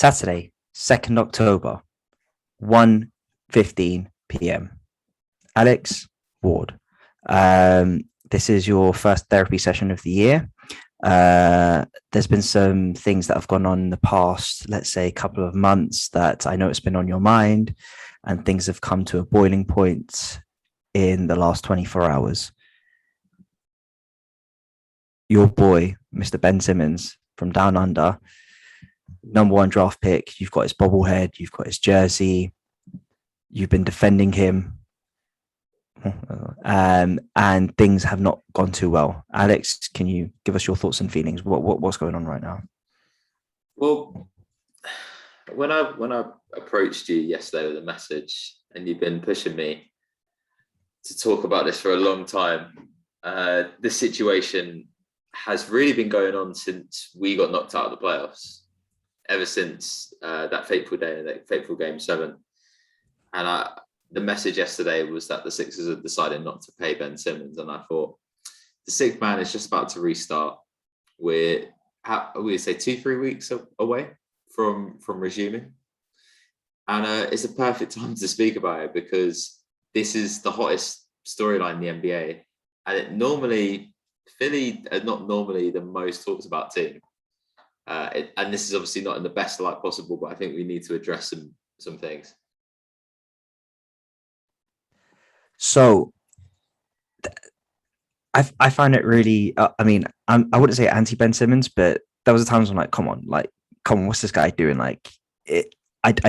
Saturday, 2nd October, 1:15 p.m. Alex Ward. This is your first therapy session of the year. There's been some things that have gone on in the past, let's say a couple of months, that I know it's been on your mind, and things have come to a boiling point in the last 24 hours. Your boy, Mr. Ben Simmons from Down Under, number one draft pick. You've got his bobblehead, you've got his jersey, you've been defending him, and things have not gone too well. Alex, can you give us your thoughts and feelings? What's going on right now? Well, when I approached you yesterday with a message, and you've been pushing me to talk about this for a long time, this situation has really been going on since we got knocked out of the playoffs. Ever since that fateful day, that fateful game 7, and the message yesterday was that the Sixers had decided not to pay Ben Simmons, and I thought the sixth man is just about to restart. We say 2-3 weeks away from resuming, and it's a perfect time to speak about it because this is the hottest storyline in the NBA, and Philly are not normally the most talked about team. And this is obviously not in the best light possible, but I think we need to address some things. So I find it really, I wouldn't say anti Ben Simmons, but there was times when come on, what's this guy doing? I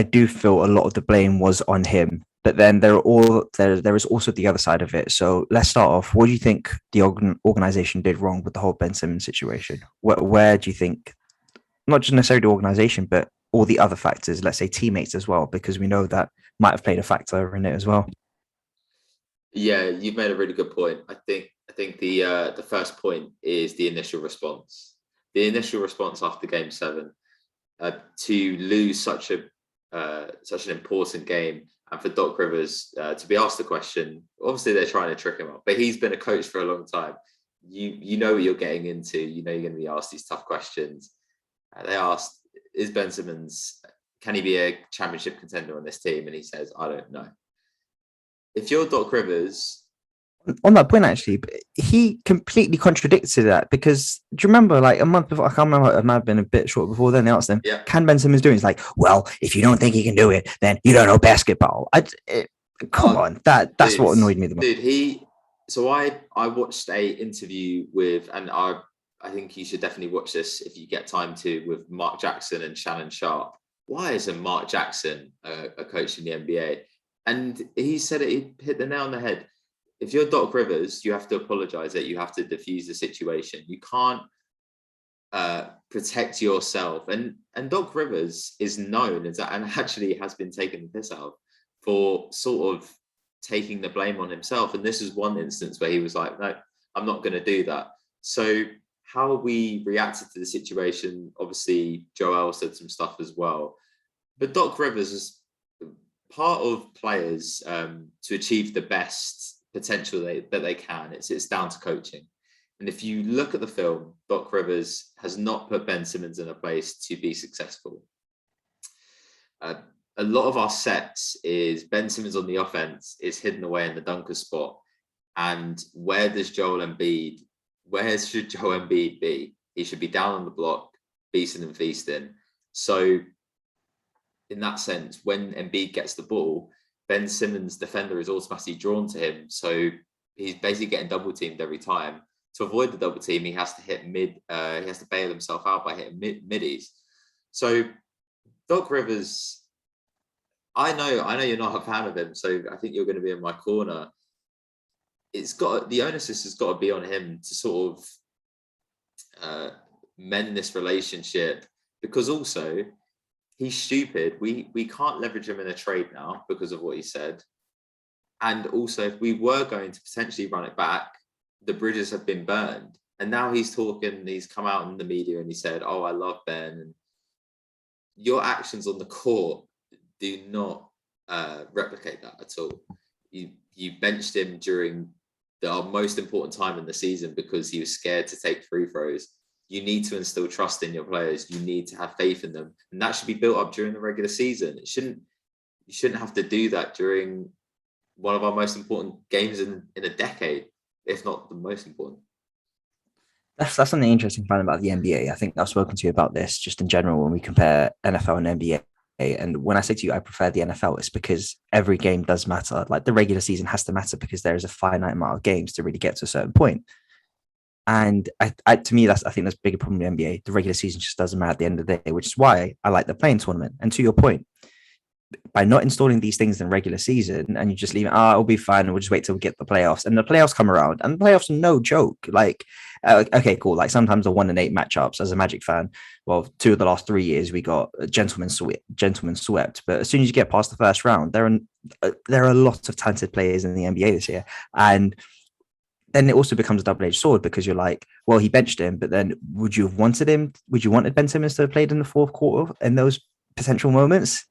do feel a lot of the blame was on him, but then there is also the other side of it. So let's start off. What do you think the organization did wrong with the whole Ben Simmons situation? Where do you think, not just necessarily the organization, but all the other factors, let's say teammates as well, because we know that might have played a factor in it as well? Yeah, you've made a really good point. I think the first point is the initial response. The initial response after Game 7, to lose such an important game, and for Doc Rivers to be asked the question. Obviously, they're trying to trick him up, but he's been a coach for a long time. You know what you're getting into. You know you're going to be asked these tough questions. They asked, "Is Ben Simmons, can he be a championship contender on this team?" And he says, "I don't know." If you're Doc Rivers, on that point, actually, he completely contradicted that, because do you remember, a month before, I can't remember, it might have been a bit short before then, they asked him, Can Ben Simmons do it? He's like, well, if you don't think he can do it, then you don't know basketball. Come on, that's what annoyed me the most. So I watched a interview with, and I think you should definitely watch this if you get time to, with Mark Jackson and Shannon Sharp. Why isn't Mark Jackson a coach in the NBA? And he said it, he hit the nail on the head. If you're Doc Rivers, you have to apologize, that you have to diffuse the situation. You can't protect yourself. And Doc Rivers is known and actually has been taken the piss out for sort of taking the blame on himself. And this is one instance where he was like, no, I'm not going to do that. So how we reacted to the situation, obviously Joel said some stuff as well. But Doc Rivers is part of players to achieve the best potential that they can. It's down to coaching. And if you look at the film, Doc Rivers has not put Ben Simmons in a place to be successful. A lot of our sets is Ben Simmons on the offense is hidden away in the dunker spot. And where should Joel Embiid be? He should be down on the block, beasting and feasting. So in that sense, when Embiid gets the ball, Ben Simmons' defender is automatically drawn to him. So he's basically getting double teamed every time. To avoid the double team, he has to hit he has to bail himself out by hitting middies. So Doc Rivers, I know you're not a fan of him, so I think you're going to be in my corner. The onus has got to be on him to sort of mend this relationship, because also he's stupid. We can't leverage him in a trade now because of what he said. And also, if we were going to potentially run it back, the bridges have been burned. And now he's come out in the media and he said, oh, I love Ben. And your actions on the court do not replicate that at all. You benched him during our most important time in the season because he was scared to take free throws. you need to instill trust in your players. You need to have faith in them, and that should be built up during the regular season. You shouldn't have to do that during one of our most important games in a decade, if not the most important. That's something interesting finding about the NBA. I think I've spoken to you about this just in general when we compare NFL and NBA. And when I say to you, I prefer the NFL, it's because every game does matter. Like the regular season has to matter because there is a finite amount of games to really get to a certain point. And to me, I think that's a bigger problem in the NBA. The regular season just doesn't matter at the end of the day, which is why I like the playing tournament. And to your point, by not installing these things in regular season and you just leave it, it'll be fine. We'll just wait till we get the playoffs, and the playoffs come around, and the playoffs are no joke. Like, okay, cool. Like sometimes the 1-8 matchups as a Magic fan. Well, 2 of the last 3 years we got gentlemen swept. But as soon as you get past the first round, there are a lot of talented players in the NBA this year, and then it also becomes a double-edged sword because you're like, well, he benched him, but then would you have wanted him? Would you wanted Ben Simmons to have played in the fourth quarter in those potential moments?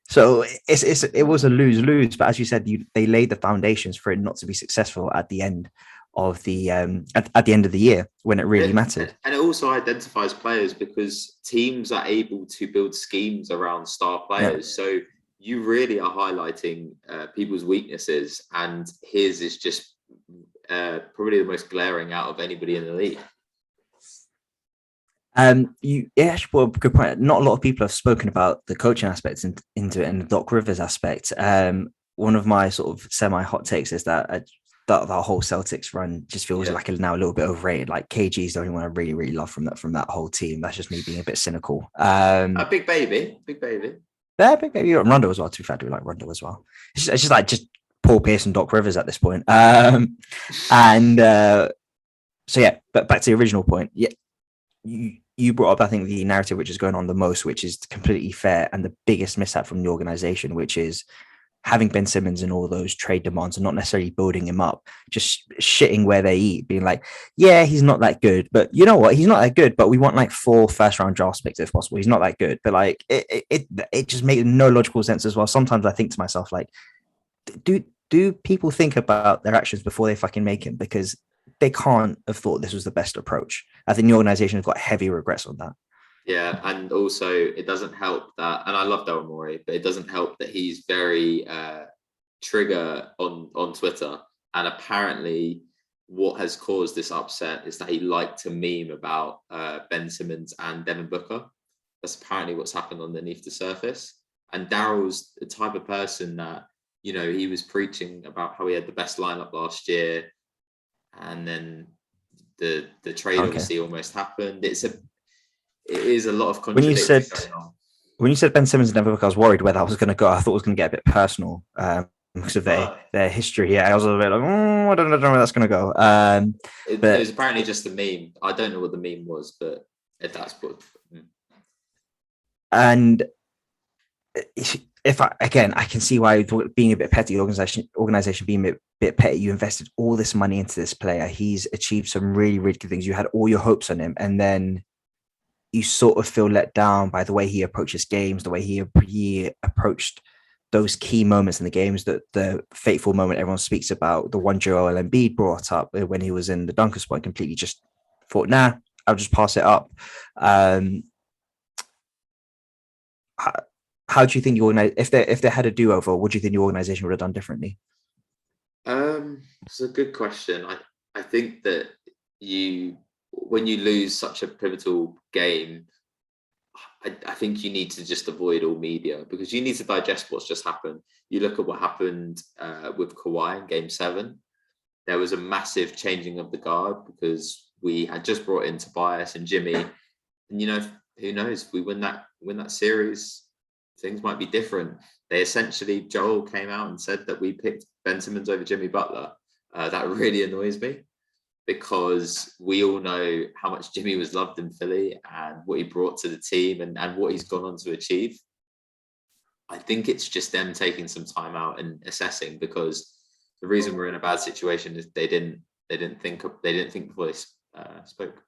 So it was a lose-lose, but as you said, they laid the foundations for it not to be successful at the end of the at the end of the year when it really mattered. And it also identifies players because teams are able to build schemes around star players. Yeah. So you really are highlighting people's weaknesses, and his is just probably the most glaring out of anybody in the league. Well, good point. Not a lot of people have spoken about the coaching aspects into it and the Doc Rivers aspect. One of my sort of semi-hot takes is that the whole Celtics run just feels like now a little bit overrated. Like KG's the only one I really, really love from that whole team. That's just me being a bit cynical. A big baby. Yeah, big baby. Rondo as well. Too fair, I do like Rondo as well. It's just like Paul Pierce and Doc Rivers at this point. So yeah, but back to the original point. Yeah, you brought up, I think, the narrative which is going on the most, which is completely fair, and the biggest mishap from the organization, which is having Ben Simmons and all those trade demands and not necessarily building him up, just shitting where they eat, being like, yeah, he's not that good, but you know what? He's not that good, but we want like 4 first-round draft picks if possible. He's not that good, but like it just made no logical sense as well. Sometimes I think to myself, like, do people think about their actions before they fucking make him? Because they can't have thought this was the best approach. I think the organization has got heavy regrets on that. Yeah, and also it doesn't help that, and I love Daryl Morey, but it doesn't help that he's very trigger on Twitter. And apparently what has caused this upset is that he liked to meme about Ben Simmons and Devin Booker. That's apparently what's happened underneath the surface. And Daryl's the type of person that, you know, he was preaching about how he had the best lineup last year, and then the trade obviously almost happened. It is a lot of contradictions going on. When you said Ben Simmons and Devin Booker, I was worried where that was going to go. I thought it was going to get a bit personal because of their history. Yeah, I was a bit like, I don't know where that's going to go. It was apparently just a meme. I don't know what the meme was, but that's what. And I can see why being a bit petty, organization being a bit petty. You invested all this money into this player. He's achieved some really, really good things. You had all your hopes on him, and then you sort of feel let down by the way he approaches games, the way he approached those key moments in the games, that the fateful moment everyone speaks about, the one Joel Embiid brought up when he was in the dunker spot, completely just thought, nah, I'll just pass it up. How do you think if they had a do-over, what do you think the organization would have done differently? It's a good question. I think that when you lose such a pivotal game, I think you need to just avoid all media, because you need to digest what's just happened. You look at what happened with Kawhi in Game 7. There was a massive changing of the guard because we had just brought in Tobias and Jimmy, and you know, who knows, if we win that series, things might be different. Joel came out and said that we picked Ben Simmons over Jimmy Butler. That really annoys me, because we all know how much Jimmy was loved in Philly and what he brought to the team and what he's gone on to achieve. I think it's just them taking some time out and assessing, because the reason we're in a bad situation is they didn't think before they spoke.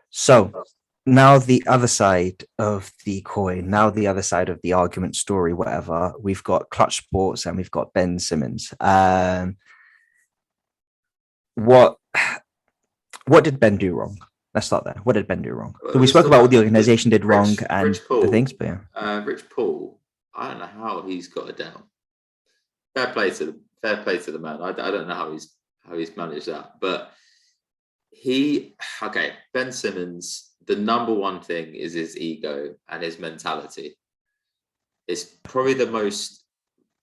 So now the other side of the coin, now the other side of the argument, story, whatever, we've got Clutch Sports and we've got Ben Simmons. What did Ben do wrong? Let's start there. What did Ben do wrong? Well, So we let's spoke talk about what about the organization did wrong and Rich the Paul. things, but yeah. Rich Paul. I don't know how he's got it down. Fair play to the man. I don't know how he's managed that, but Ben Simmons. The number one thing is his ego and his mentality. It's probably the most,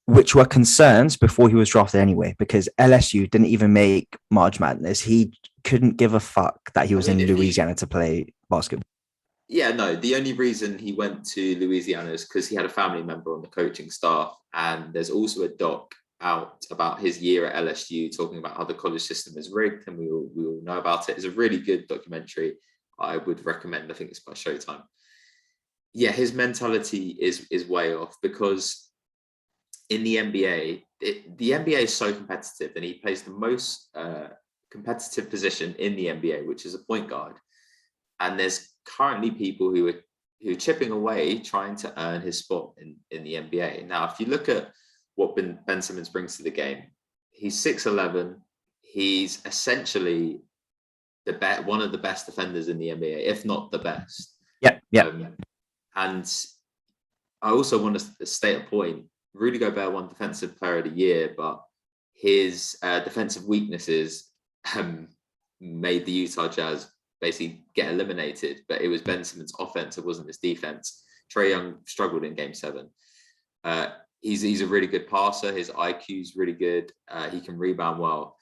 which were concerns before he was drafted anyway, because LSU didn't even make March Madness. He couldn't give a fuck that he was in Louisiana to play basketball. Yeah, no, the only reason he went to Louisiana is because he had a family member on the coaching staff. And there's also a doc out about his year at LSU talking about how the college system is rigged, and we all know about it. It's a really good documentary. I would recommend. I think it's by Showtime. Yeah, his mentality is way off, because in the NBA, the NBA is so competitive, and he plays the most competitive position in the NBA, which is a point guard. And there's currently people who are chipping away trying to earn his spot in the NBA. Now, if you look at what Ben Simmons brings to the game, he's 6'11". He's essentially one of the best defenders in the NBA, if not the best. Yeah. And I also want to state a point. Rudy Gobert won Defensive Player of the Year, but his defensive weaknesses made the Utah Jazz basically get eliminated. But it was Ben Simmons' offense, it wasn't his defense. Trae Young struggled in Game 7. He's a really good passer. His IQ is really good. He can rebound well.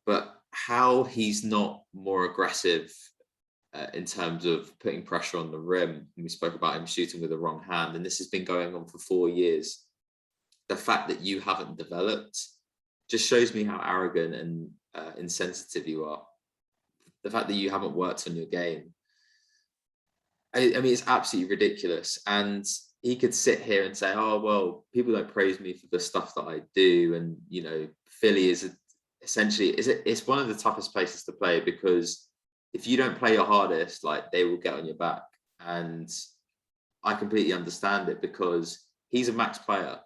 But how he's not more aggressive in terms of putting pressure on the rim. We spoke about him shooting with the wrong hand, and this has been going on for 4 years. The fact that you haven't developed just shows me how arrogant and insensitive you are. The fact that you haven't worked on your game. I mean, it's absolutely ridiculous. And he could sit here and say, oh, well, people don't praise me for the stuff that I do. And, Philly is essentially, it's one of the toughest places to play, because if you don't play your hardest, like, they will get on your back. And I completely understand it, because he's a max player.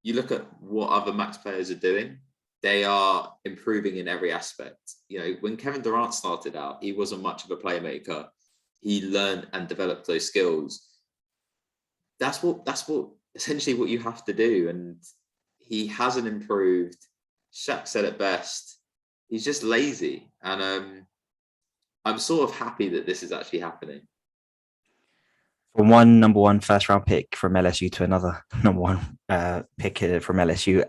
You look at what other max players are doing, they are improving in every aspect. When Kevin Durant started out, he wasn't much of a playmaker. He learned and developed those skills. That's what essentially what you have to do. And he hasn't improved. Shaq said it best. He's just lazy. And I'm sort of happy that this is actually happening. From one number one first round pick from LSU to another number one pick from LSU.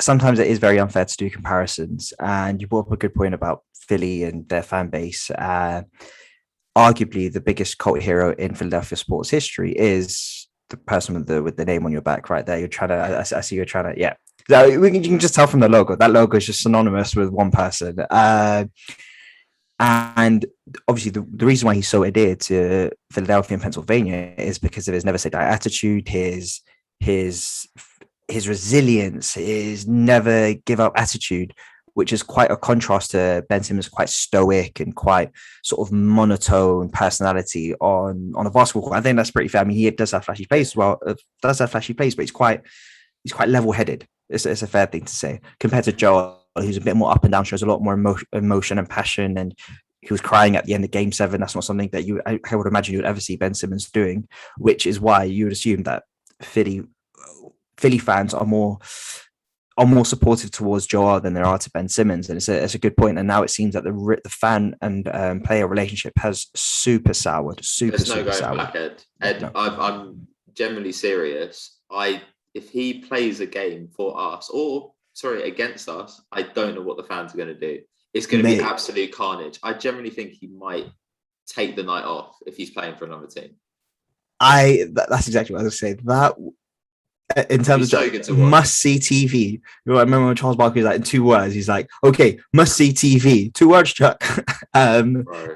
Sometimes it is very unfair to do comparisons. And you brought up a good point about Philly and their fan base. Arguably, the biggest cult hero in Philadelphia sports history is the person with the name on your back right there. You're trying to, I see you're trying to, yeah. So you can just tell from the logo. That logo is just synonymous with one person. And obviously, the reason why he's so adhered to Philadelphia and Pennsylvania is because of his never say die attitude, his resilience, his never give up attitude, which is quite a contrast to Ben Simmons' quite stoic and quite sort of monotone personality on a basketball court. I think that's pretty fair. I mean, he does have flashy plays as well. But he's quite level headed. It's a fair thing to say compared to Joel, who's a bit more up and down, shows a lot more emotion and passion, and he was crying at the end of Game 7. That's not something that I would imagine you would ever see Ben Simmons doing, which is why you would assume that Philly fans are more supportive towards Joel than there are to Ben Simmons, and it's a good point. And now it seems that the fan and player relationship has super soured. There's no going back, Ed. No. I'm generally serious. If he plays a game for us, against us, I don't know what the fans are going to do. It's going to be absolute carnage. I generally think he might take the night off if he's playing for another team. That's exactly what I was going to say. That in terms of must-see TV. I remember when Charles Barkley was like, in 2 words, he's like, okay, must-see TV. 2 words, Chuck.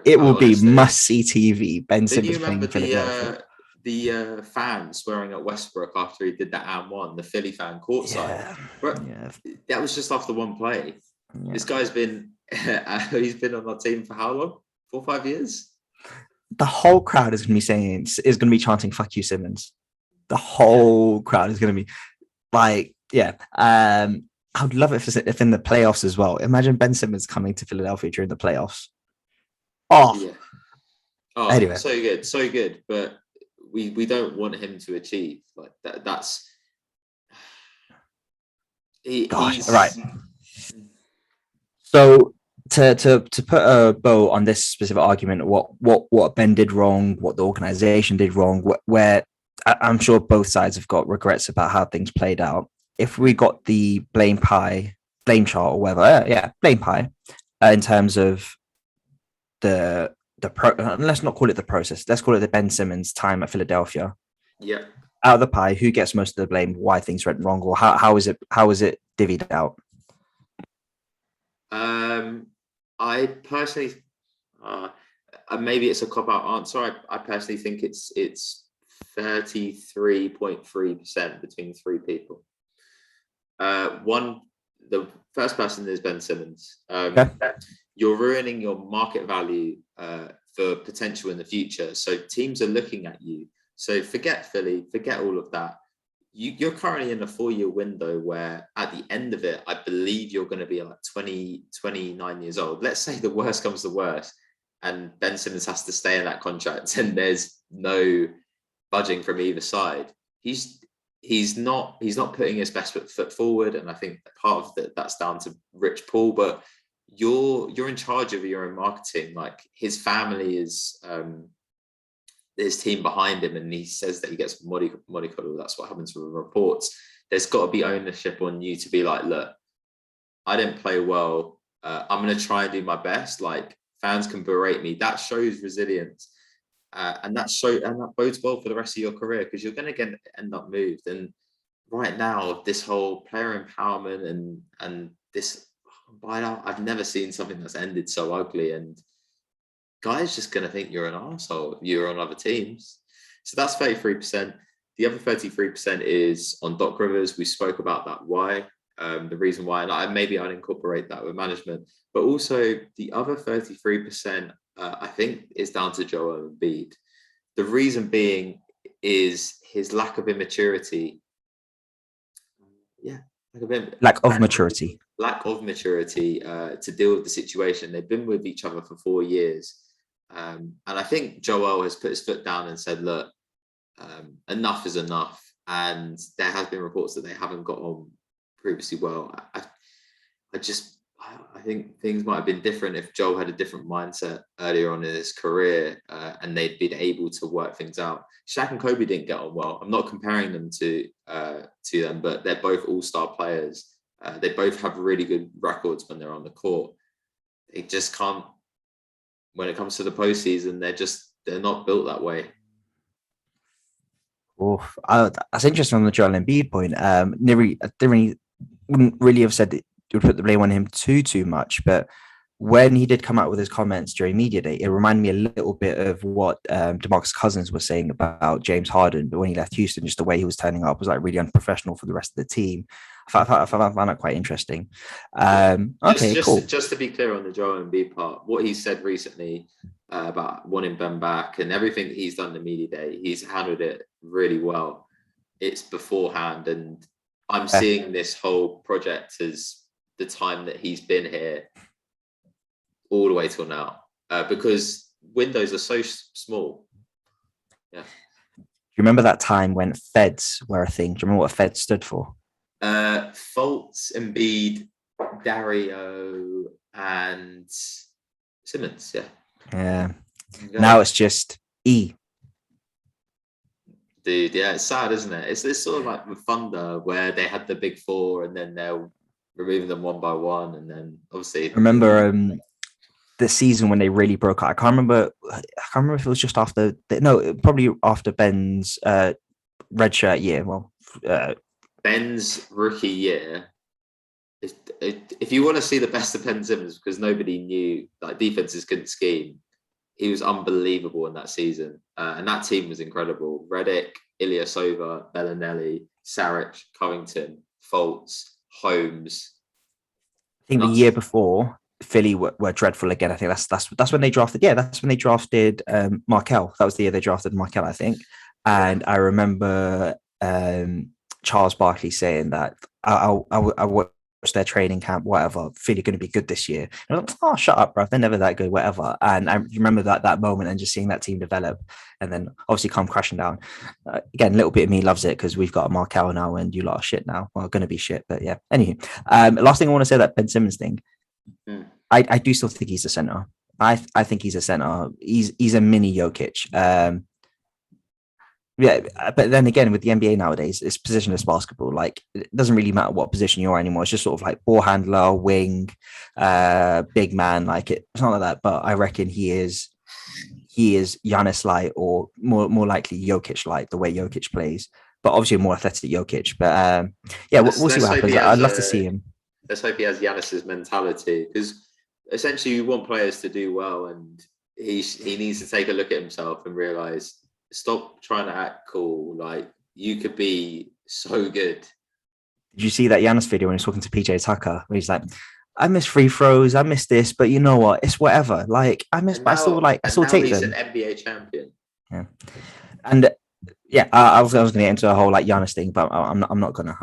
It will be must-see TV. Ben Simmons playing for Philadelphia. The fan swearing at Westbrook after he did that and one, the Philly fan courtside. Yeah. That was just after one play. Yeah. This guy's been he's been on our team for how long? 4 or 5 years? The whole crowd is going to be chanting "fuck you, Simmons." The whole crowd is going to be like, yeah. I would love it if in the playoffs as well. Imagine Ben Simmons coming to Philadelphia during the playoffs. Oh, Yeah. Oh, anyway, so good. But we don't want him to achieve like that. That's gosh, right. he's So to put a bow on this specific argument, what Ben did wrong, what the organization did wrong, where I'm sure both sides have got regrets about how things played out. If we got the blame chart or whatever, yeah, blame pie, in terms of let's not call it the process. Let's call it the Ben Simmons time at Philadelphia. yeah. Out of the pie, who gets most of the blame? Why things went wrong, or how is it divvied out? I personally, uh, maybe it's a cop out answer. I personally think it's 33.3% between three people. One, the first person is Ben Simmons. Okay. You're ruining your market value for potential in the future. So teams are looking at you. So forget Philly, forget all of that. You're currently in a 4-year window where at the end of it, I believe you're going to be like 20, 29 years old. Let's say the worst comes to worst and Ben Simmons has to stay in that contract and there's no budging from either side. He's not putting his best foot forward. And I think part of that's down to Rich Paul, but you're in charge of your own marketing. Like his family is his team behind him, and he says that he gets mollycoddle. That's what happens with reports. There's got to be ownership on you to be like, look, I didn't play well. I'm going to try and do my best. Like fans can berate me. That shows resilience, and that bodes well for the rest of your career because you're going to end up moved. And right now, this whole player empowerment and this buyout, I've never seen something that's ended so ugly. And guys just going to think you're an arsehole if you're on other teams. So that's 33%. The other 33% is on Doc Rivers. We spoke about that why, the reason why, and maybe I'd incorporate that with management. But also the other 33%, I think, is down to Joel Embiid. The reason being is his lack of immaturity. Yeah, Lack of maturity. Lack of maturity to deal with the situation. They've been with each other for 4 years. And I think Joel has put his foot down and said, look, enough is enough. And there has been reports that they haven't got on previously well. I think things might have been different if Joel had a different mindset earlier on in his career and they'd been able to work things out. Shaq and Kobe didn't get on well. I'm not comparing them to them, but they're both all-star players. They both have really good records when they're on the court. They just can't, when it comes to the postseason, they're not built that way. Oh, that's interesting on the Joel Embiid point. Wouldn't really have said that you would put the blame on him too much, but when he did come out with his comments during media day, it reminded me a little bit of what DeMarcus Cousins was saying about James Harden. But when he left Houston, just the way he was turning up was like really unprofessional for the rest of the team. I found that quite interesting. Okay, cool. Just to be clear on the Joel Embiid part, what he said recently about wanting Ben back and everything that he's done in the media day, he's handled it really well. It's beforehand, and I'm seeing this whole project as the time that he's been here all the way till now, because windows are so small. Yeah. Do you remember that time when Feds were a thing? Do you remember what Feds stood for? Fultz, Embiid, Dario, and Simmons. Yeah. Yeah. Now it's just E. Dude, yeah, it's sad, isn't it? It's this sort of like with Thunder where they had the big four and then they're removing them one by one, and then obviously remember the season when they really broke out. I can't remember if it was just after probably after Ben's redshirt year. Well, Ben's rookie year. If you want to see the best of Ben Simmons, because nobody knew, like defenses couldn't scheme, he was unbelievable in that season, and that team was incredible. Redick, Ilyasova, Bellinelli, Saric, Covington, Fultz, Holmes. I think the year before, Philly were dreadful again. I think that's when they drafted. Yeah, that's when they drafted Markel. That was the year they drafted Markel, I think. And I remember Charles Barkley saying that I their training camp, whatever, Philly going to be good this year. And I was like, oh, shut up, bro. They're never that good, whatever. And I remember that moment and just seeing that team develop and then obviously come crashing down. Again, a little bit of me loves it because we've got a Markel now and you lot are shit now. Well, going to be shit, but yeah. Anywho, last thing I want to say, that Ben Simmons thing. I do still think he's a center. I think he's a center. He's a mini Jokic. Yeah, but then again, with the NBA nowadays, it's positionless basketball. Like, it doesn't really matter what position you're anymore. It's just sort of like ball handler, wing, big man. Like, it's not like that. But I reckon he is Giannis light, or more likely Jokic light, the way Jokic plays. But obviously a more athletic Jokic. But yeah, we'll see what happens. I'd love to see him. Let's hope he has Giannis's mentality, because essentially you want players to do well, and he needs to take a look at himself and realize, stop trying to act cool. Like, you could be so good. Did you see that Giannis video when he's talking to PJ Tucker, where he's like, I miss free throws, I miss this, but you know what? It's whatever. Like, I miss, but I still take he's them. He's an NBA champion. Yeah, and yeah, I was going to get into a whole like Giannis thing, but I'm not gonna.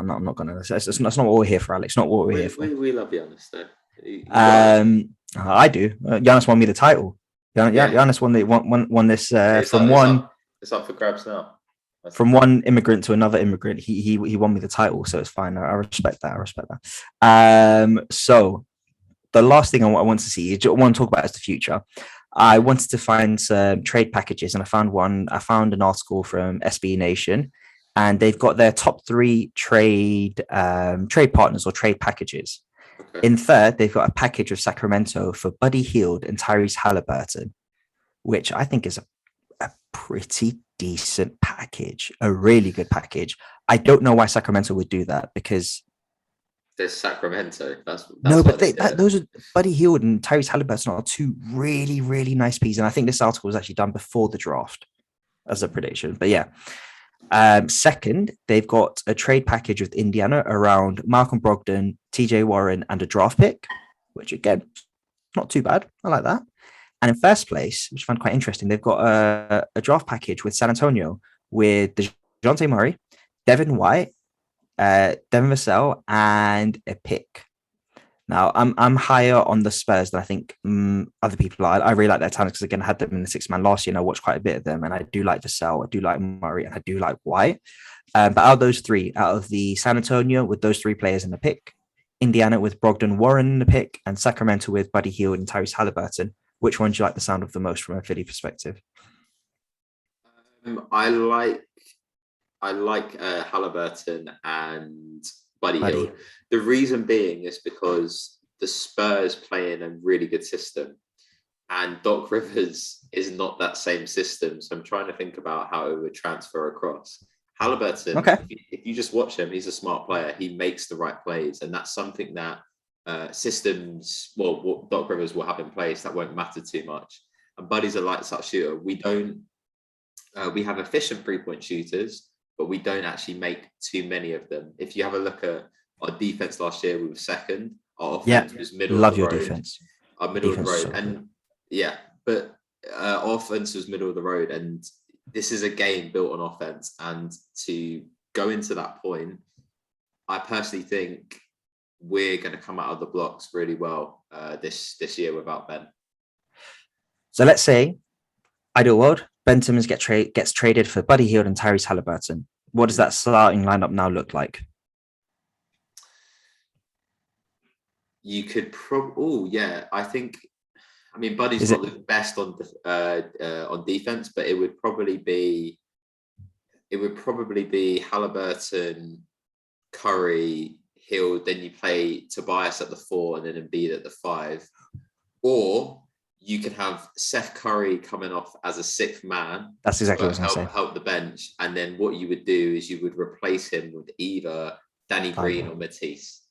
That's not what we're here for, Alex. Not what we're here for. We love Giannis though. I do. Giannis won me the title. Giannis won this from one. It's up for grabs now. From one immigrant to another immigrant, he won me the title, so it's fine. I respect that. So the last thing I want to see, I want to talk about is the future. I wanted to find some trade packages, and I found one. I found an article from SB Nation, and they've got their top 3 trade partners or trade packages. Okay. In third, they've got a package of Sacramento for Buddy Hield and Tyrese Halliburton, which I think is a pretty decent package, a really good package. I don't know why Sacramento would do that, because there's Sacramento. That's no, but those are Buddy Hield and Tyrese Halliburton are 2 really, really nice pieces. And I think this article was actually done before the draft as a prediction. But yeah. Second, they've got a trade package with Indiana around Malcolm Brogdon, TJ Warren, and a draft pick, which again, not too bad. I like that. And in first place, which I found quite interesting, they've got a draft package with San Antonio with DeJounte Murray, Devin White, Devin Vassell, and a pick. Now, I'm higher on the Spurs than I think other people are. I really like their talent because, again, I had them in the 6-man last year, and I watched quite a bit of them. And I do like Vassell, I do like Murray, and I do like White. But out of those 3, out of the San Antonio with those 3 players in the pick, Indiana with Brogdon, Warren in the pick, and Sacramento with Buddy Hield and Tyrese Halliburton, which one do you like the sound of the most from a Philly perspective? I like Halliburton and Buddy Hield. The reason being is because the Spurs play in a really good system, and Doc Rivers is not that same system. So I'm trying to think about how it would transfer across. Halliburton, okay. If you just watch him, he's a smart player. He makes the right plays, and that's something that systems, well, what Doc Rivers will have in place, that won't matter too much. And Buddy's a lights out shooter. We have efficient 3-point shooters, but we don't actually make too many of them. If you have a look at our defense last year, we were second. Our offense was middle of the road. Love your defense. Our middle of the road. And yeah, but our offense was middle of the road. And this is a game built on offense. And to go into that point, I personally think we're going to come out of the blocks really well this year without Ben. So let's say, ideal world, Ben Simmons gets traded for Buddy Hield and Tyrese Halliburton. What does that starting lineup now look like? You could I mean, Buddy's not the best on defense, but it would probably be Halliburton, Curry, Hield. Then you play Tobias at the 4 and then Embiid at the 5, or you could have Seth Curry coming off as a 6th man. That's exactly what I was going to say. Help the bench. And then what you would do is you would replace him with either Danny Green or Matisse.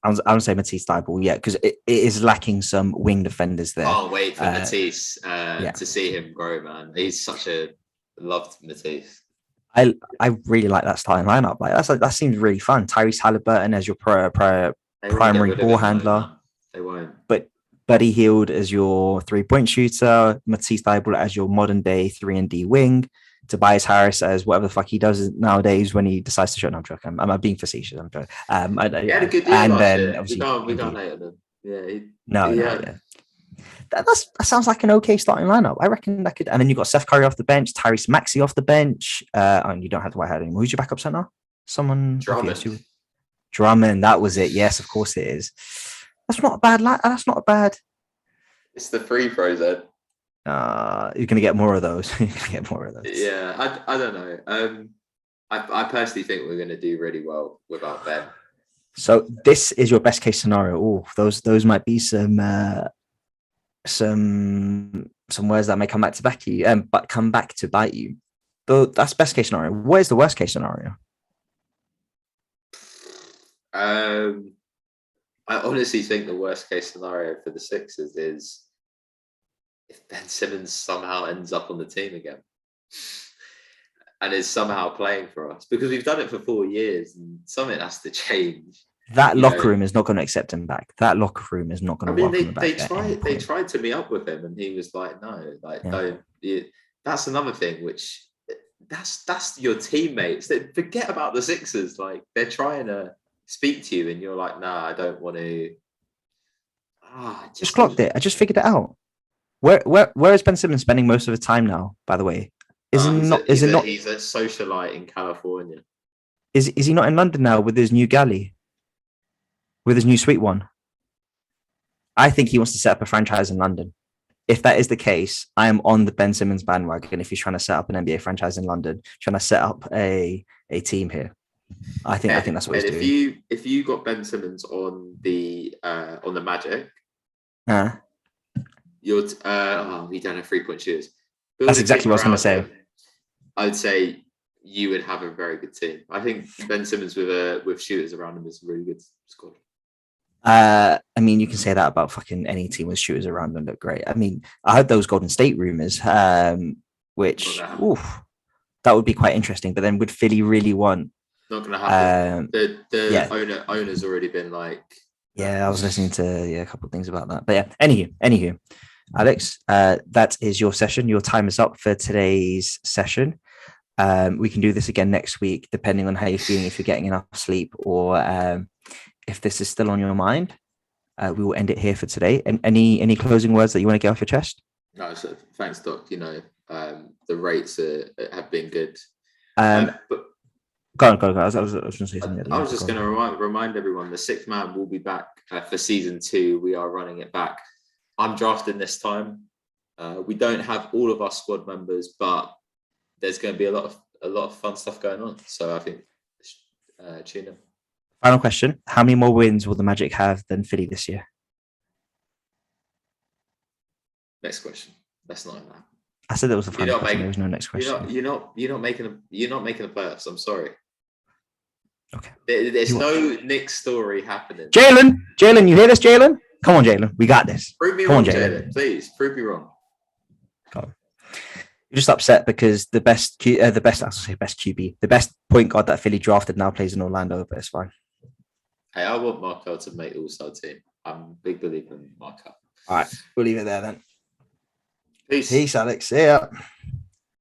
I would say Matisse Thybulle, yeah, because it is lacking some wing defenders there. Can't wait for Matisse to see him grow, man. He's such a loved Matisse. I really like that starting lineup. That seems really fun. Tyrese Halliburton as your primary ball handler. They won't. But Buddy Hield as your 3-point shooter, Matisse Thybulle as your modern day 3-and-D wing, Tobias Harris as whatever the fuck he does nowadays when he decides to shut down. I'm being facetious. I'm joking. He had a good year and last then year. obviously We can't Embiid. hate on him. Yeah, No, yeah. yeah. That sounds like an okay starting lineup. I reckon that could. And then you got Seth Curry off the bench, Tyrese Maxey off the bench. And you don't have the Whitehead anymore. Who's your backup center? Someone. Drummond. Okay, Drummond. That was it. Yes, of course it is. That's not a bad. That's not a bad. It's the free throws, Ed. You're gonna get more of those. You're gonna get more of those. Yeah, I don't know. I personally think we're gonna do really well without Ben. So this is your best case scenario. Oh, those might be some words that may come back to bite you, but come back to bite you. Though that's best case scenario. What is the worst case scenario? I honestly think the worst case scenario for the Sixers is if Ben Simmons somehow ends up on the team again and is somehow playing for us, because we've done it for 4 years and something has to change. That locker room is not going to accept him back. That locker room is not going to welcome him back. They tried to meet up with him and he was like, no, don't. That's another thing, which that's your teammates. Forget about the Sixers. Like, they're trying to speak to you and you're like, nah, I don't want to. Just clocked it. I just figured it out. Where is Ben Simmons spending most of his time now, by the way? He's a socialite in California. Is he not in London now with his new galley? With his new sweet one? I think he wants to set up a franchise in London. If that is the case, I am on the Ben Simmons bandwagon. If he's trying to set up an NBA franchise in London, trying to set up a team here, I think that's what he's doing. If you got Ben Simmons on the Magic, we don't have 3-point shooters. That's exactly what I was going to say. I'd say you would have a very good team. I think Ben Simmons with shooters around him is a really good squad. I mean, you can say that about fucking any team with shooters around them look great. I mean, I heard those Golden State rumors, which that would be quite interesting. But then would Philly really want? Not going to happen. The owner's already been like. Yeah, I was listening to a couple of things about that. But yeah, anywho, Alex, that is your session. Your time is up for today's session. We can do this again next week, depending on how you're feeling, if you're getting enough sleep or if this is still on your mind. We will end it here for today. And any closing words that you want to get off your chest? No, so thanks, Doc. The rates have been good. But go on. I was going to say something. I was just going to remind everyone the Sixth Man will be back for season 2. We are running it back. I'm drafting this time. We don't have all of our squad members, but there's going to be a lot of fun stuff going on. So I think tune in. Final question: how many more wins will the Magic have than Philly this year? Next question. That's not that. I said there was a final question. There was no next question. You're not making the playoffs. I'm sorry. Okay. There's no Nick story happening. Jalen, you hear this, Jalen? Come on, Jalen. We got this. Prove me wrong, Jalen. Please prove me wrong. Come on. You're just upset because the best QB, the best point guard that Philly drafted now plays in Orlando, but it's fine. Hey, I want Marco to make the All-Star team. I'm a big believer in Marco. All right, we'll leave it there then. Peace. Peace, Alex. See ya.